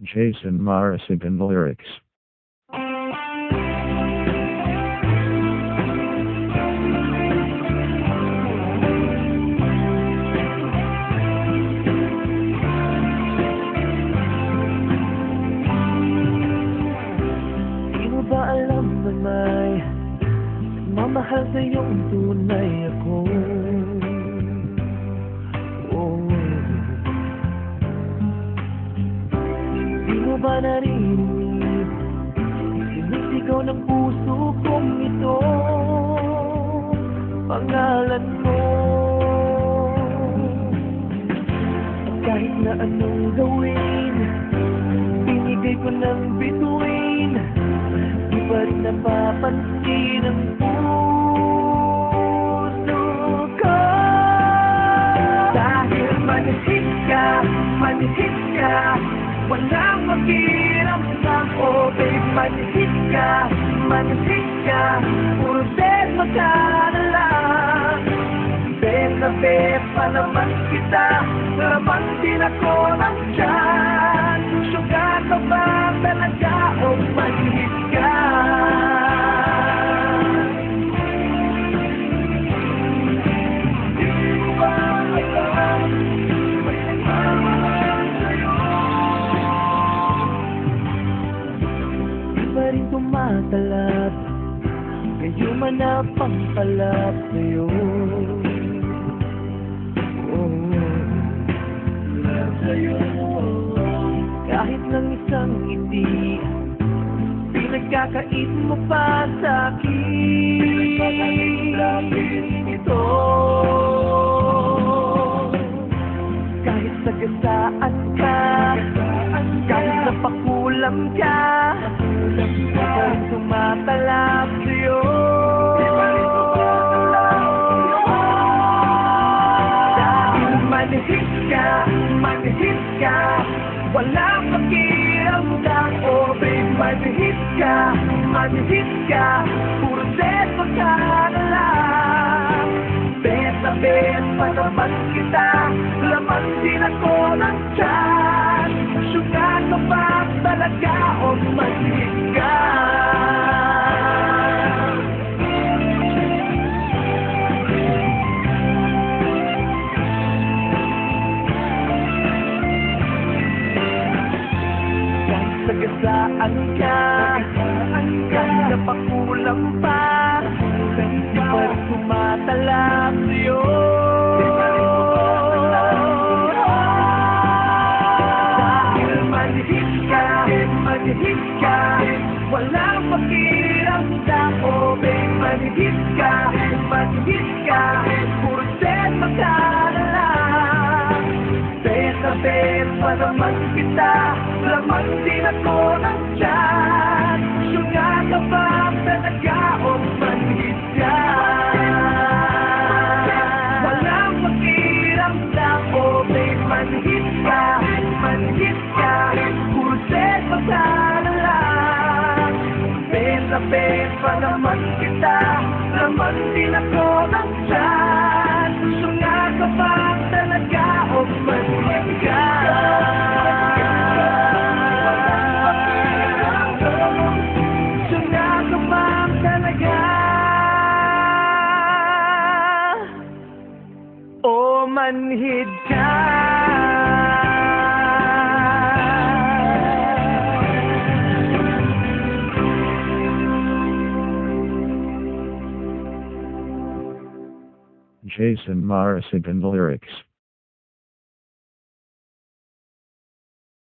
Jason Marasigan lyrics. Di mo ba alam na may nagmamahal sa'yong tunay ako? Di mo ba narinig sinisigaw ng puso kong ito, pangalan mo? At kahit na anong gawin, binigay ko ng bituin, di pa rin napapansin ang puso ko. Dahil manihit ka, walang makiramdam. Oh babe, manihit ka, puro beso ka na lang. Bet na bet pa naman kita, naman din ako ng tiyan. Sugar ka ba talaga o manihit ka? Di mo ba alam, may nagmamahal sa'yo? Di pa rin tumatalab, kayo man na pangkalap sa'yo. Kahit ng isang ngiti, pinagkakait mo pa sa'kin ito. Kahit sagasaan ka, kahit napakulam ka, di pa rin tumatalab sa'yo. Dahil manihit ka, walang pakiramdam. Oh babe, manihit ka, puro beso ka na lang. Bet na bet pa naman kita, laman din ako ng tiyan. Sugar ka ba talaga o manihit ka? Sagasaan ka, kahit napakulam pa, di pa rin tumatalab sa'yo. Dahil manihit ka, walang pakiramdam. Oh babe, manihit ka, puro beso ka na lang. Bet na bet pa naman kita, laman din ako ng tiyan. Sugar ka ba talaga o manihit ka? Walang pakiramdam. Oh babe, manihit ka, puro beso ka na lang. Bet na bet pa naman kita, laman din ako ng tiyan. Sugar ka ba talaga o manihit ka? Manhid ka. Jason Marasigan lyrics.